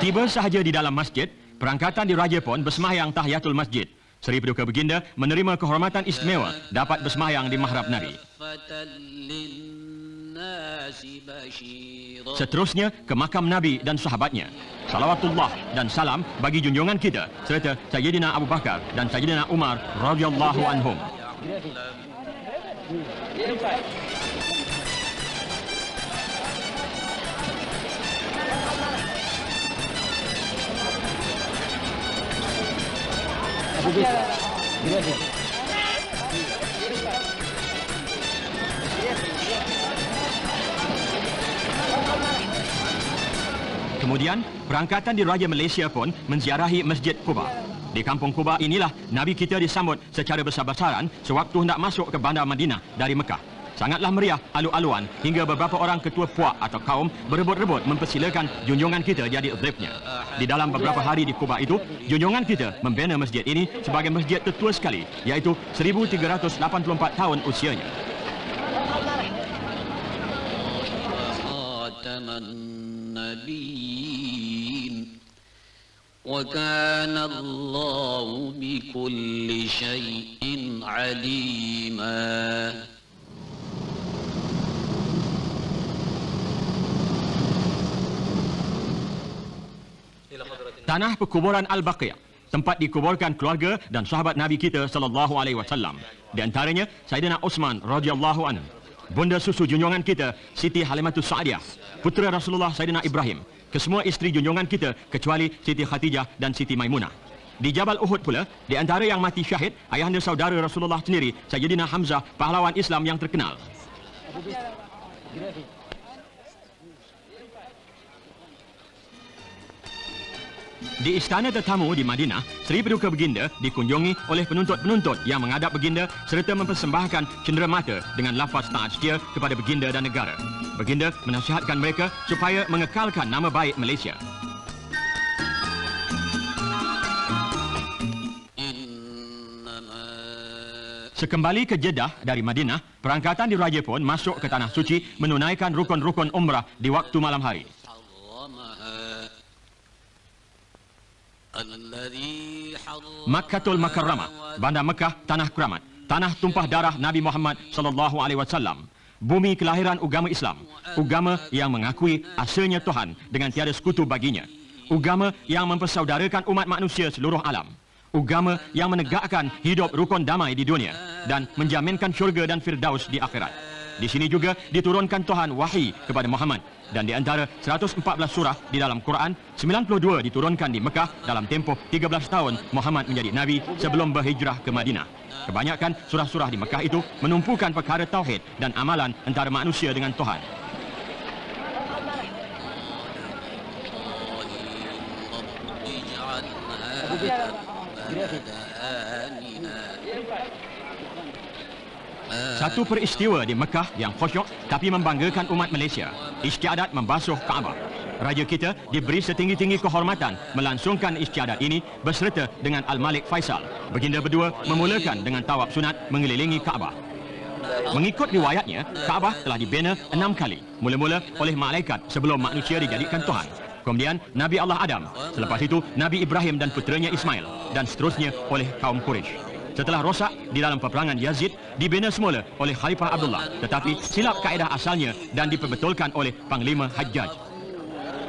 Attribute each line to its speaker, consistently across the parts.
Speaker 1: Tiba sahaja di dalam masjid, perangkatan diraja pun bersembahyang tahiyatul masjid. Seri Paduka Baginda menerima kehormatan istimewa dapat bersembahyang di mihrab Nabi. Seterusnya ke makam Nabi dan sahabatnya. Salawatullah dan salam bagi junjungan kita serta Sayyidina Abu Bakar dan Sayyidina Umar radhiyallahu anhum. Kemudian, perangkatan diraja Malaysia pun menziarahi Masjid Quba. Di kampung Quba inilah Nabi kita disambut secara besar-besaran sewaktu hendak masuk ke bandar Madinah dari Mekah. Sangatlah meriah alu-aluan hingga beberapa orang ketua puak atau kaum berebut-rebut mempersilakan junjungan kita jadi dhaifnya. Di dalam beberapa hari di Quba itu, junjungan kita membina masjid ini sebagai masjid tertua sekali, iaitu 1384 tahun usianya.
Speaker 2: وكان الله بكل شيء عليما.
Speaker 1: Tanah perkuburan Al-Baqiyah, tempat dikuburkan keluarga dan sahabat Nabi kita sallallahu alaihi wasallam. Di antaranya Sayyidina Utsman radhiyallahu anhu, bunda susu junjungan kita Siti Halimatus Sa'diyah, putera Rasulullah Sayyidina Ibrahim, kesemua isteri junjungan kita kecuali Siti Khadijah dan Siti Maimunah. Di Jabal Uhud pula, di antara yang mati syahid, ayahanda saudara Rasulullah sendiri, Sayyidina Hamzah, pahlawan Islam yang terkenal. Di istana tetamu di Madinah, Seri Paduka Baginda dikunjungi oleh penuntut-penuntut yang menghadap Baginda serta mempersembahkan cenderamata dengan lafaz taat setia kepada Baginda dan negara. Baginda menasihatkan mereka supaya mengekalkan nama baik Malaysia. Sekembali ke Jeddah dari Madinah, perangkatan diraja pun masuk ke Tanah Suci menunaikan rukun-rukun umrah di waktu malam hari. Makkatul Makarramah, Bandar Mekah, Tanah Keramat, tanah tumpah darah Nabi Muhammad sallallahu alaihi wasallam, bumi kelahiran agama Islam, agama yang mengakui asalnya Tuhan dengan tiada sekutu baginya, agama yang mempersaudarakan umat manusia seluruh alam, agama yang menegakkan hidup rukun damai di dunia dan menjaminkan syurga dan firdaus di akhirat. Di sini juga diturunkan Tuhan wahyi kepada Muhammad, dan di antara 114 surah di dalam Quran, 92 diturunkan di Mekah dalam tempoh 13 tahun Muhammad menjadi Nabi sebelum berhijrah ke Madinah. Kebanyakan surah-surah di Mekah itu menumpukan perkara tauhid dan amalan antara manusia dengan Tuhan. Satu peristiwa di Mekah yang khusyuk tapi membanggakan umat Malaysia, istiadat membasuh Kaabah. Raja kita diberi setinggi-tinggi kehormatan melangsungkan istiadat ini berserta dengan Al-Malik Faisal. Baginda berdua memulakan dengan tawaf sunat mengelilingi Kaabah. Mengikut riwayatnya, Kaabah telah dibina 6 kali. Mula-mula oleh malaikat sebelum manusia dijadikan Tuhan. Kemudian Nabi Allah Adam, selepas itu Nabi Ibrahim dan puteranya Ismail, dan seterusnya oleh kaum Quraisy. Setelah rosak di dalam peperangan Yazid, dibina semula oleh Khalifah Abdullah, tetapi silap kaedah asalnya dan diperbetulkan oleh Panglima Hajjaj.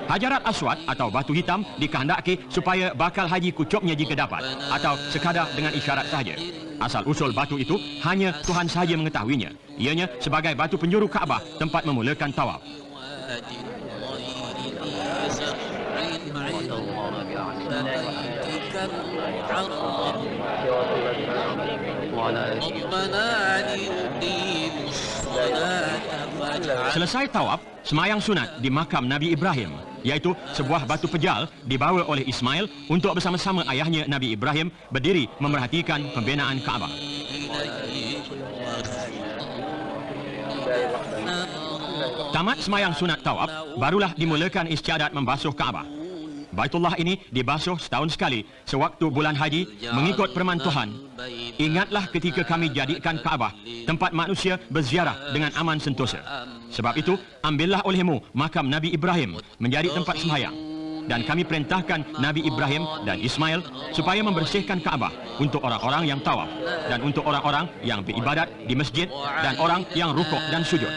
Speaker 1: Hajarat Aswad atau batu hitam dikehendaki supaya bakal haji kucupnya jika dapat, atau sekadar dengan isyarat sahaja. Asal-usul batu itu hanya Tuhan sahaja mengetahuinya. Ianya sebagai batu penjuru Kaabah, tempat memulakan tawaf. Selesai tawaf, semayang sunat di makam Nabi Ibrahim, iaitu sebuah batu pejal dibawa oleh Ismail untuk bersama-sama ayahnya Nabi Ibrahim berdiri memerhatikan pembinaan Kaabah. Tamat semayang sunat tawaf, barulah dimulakan istiadat membasuh Kaabah. Baitullah ini dibasuh setahun sekali sewaktu bulan haji mengikut firman Tuhan. Ingatlah ketika kami jadikan Kaabah tempat manusia berziarah dengan aman sentosa. Sebab itu, ambillah olehmu makam Nabi Ibrahim menjadi tempat sembahyang. dan kami perintahkan Nabi Ibrahim dan Ismail supaya membersihkan Kaabah untuk orang-orang yang tawaf dan untuk orang-orang yang beribadat di masjid dan orang yang rukuk dan sujud.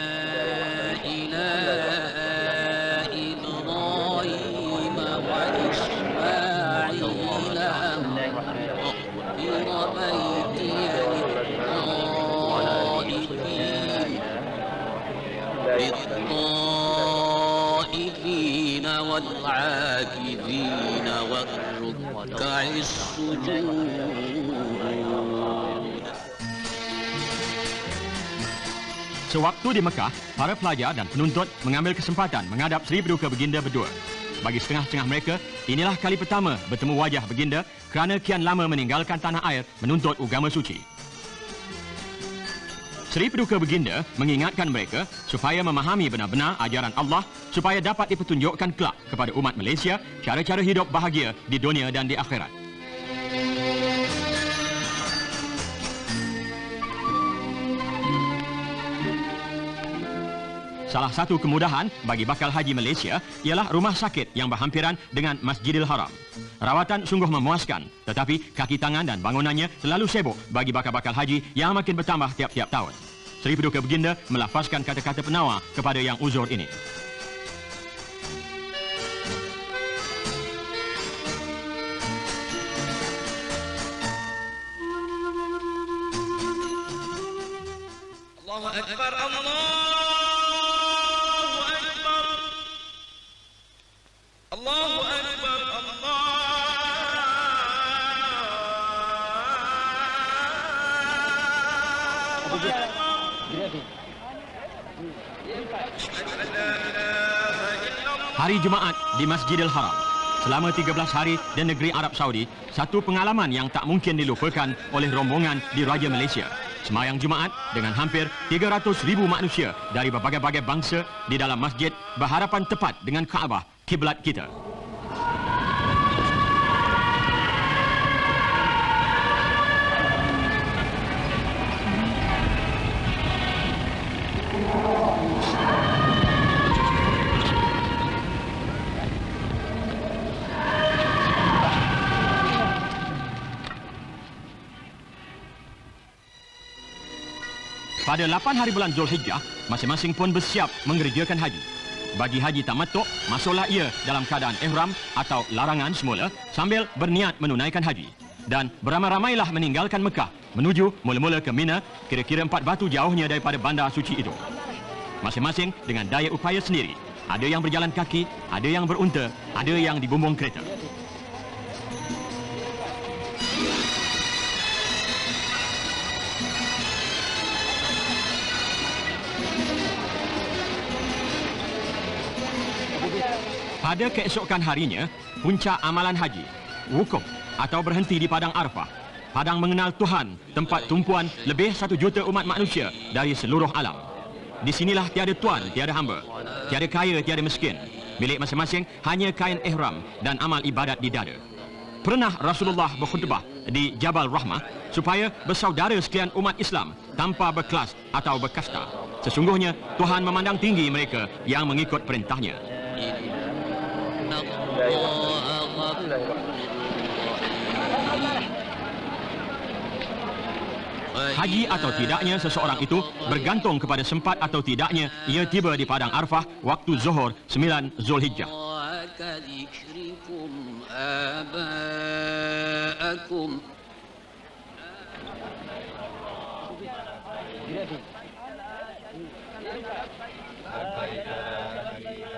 Speaker 2: للطائفين والعاكفين والركع السجود.
Speaker 1: Sewaktu di Mekah, para pelajar dan penuntut mengambil kesempatan menghadap Sri Paduka Baginda berdua. Bagi setengah-setengah mereka, inilah kali pertama bertemu wajah Baginda kerana kian lama meninggalkan tanah air menuntut agama suci. Sri Paduka Baginda mengingatkan mereka supaya memahami benar-benar ajaran Allah supaya dapat dipertunjukkan kelak kepada umat Malaysia cara-cara hidup bahagia di dunia dan di akhirat. Salah satu kemudahan bagi bakal haji Malaysia ialah rumah sakit yang berhampiran dengan Masjidil Haram. Rawatan sungguh memuaskan, tetapi kaki tangan dan bangunannya selalu sibuk bagi bakal-bakal haji yang makin bertambah tiap-tiap tahun. Sri Paduka Baginda melafazkan kata-kata penawar kepada yang uzur ini.
Speaker 3: Allahu Akbar, Allahu Akbar, Allahu Akbar,
Speaker 1: Hari Jumaat di Masjidil Haram. Selama 13 hari di negeri Arab Saudi, satu pengalaman yang tak mungkin dilupakan oleh rombongan di Raja Malaysia. Semayang Jumaat dengan hampir 300,000 manusia dari berbagai-bagai bangsa di dalam masjid berhadapan tepat dengan Kaabah, kiblat kita. Pada 8 hari bulan Zulhijjah, masing-masing pun bersiap mengerjakan haji. Bagi haji tamattu', masuklah ia dalam keadaan ihram atau larangan semula sambil berniat menunaikan haji. Dan beramai-ramailah meninggalkan Mekah menuju mula-mula ke Mina, kira-kira 4 batu jauhnya daripada bandar suci itu. Masing-masing dengan daya upaya sendiri. Ada yang berjalan kaki, ada yang berunta, ada yang dibumbung kereta. Pada keesokan harinya, puncak amalan haji, wukuf atau berhenti di Padang Arafah. Padang mengenal Tuhan, tempat tumpuan lebih 1 juta umat manusia dari seluruh alam. Di sinilah tiada tuan, tiada hamba, tiada kaya, tiada miskin. Milik masing-masing hanya kain ihram dan amal ibadat di dada. Pernah Rasulullah berkhutbah di Jabal Rahmah supaya bersaudara sekalian umat Islam tanpa berkelas atau berkasta. Sesungguhnya Tuhan memandang tinggi mereka yang mengikut perintahnya. Haji atau tidaknya seseorang itu bergantung kepada sempat atau tidaknya ia tiba di Padang Arafah waktu Zuhur 9 Zulhijjah.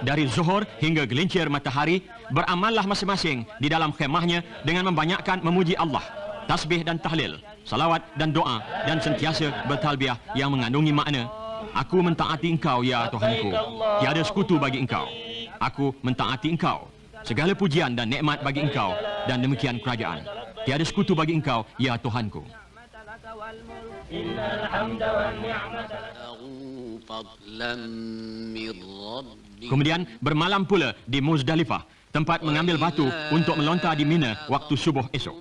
Speaker 1: Dari zuhur hingga gelincir matahari, beramallah masing-masing di dalam khemahnya dengan membanyakkan memuji Allah, tasbih dan tahlil, salawat dan doa, dan sentiasa bertalbiah yang mengandungi makna, aku mentaati engkau ya Tuhanku, tiada sekutu bagi engkau. Aku mentaati engkau, segala pujian dan nikmat bagi engkau, dan demikian kerajaan. Tiada sekutu bagi engkau ya Tuhanku. Kemudian bermalam pula di Muzdalifah, tempat mengambil batu untuk melontar di Mina waktu subuh esok.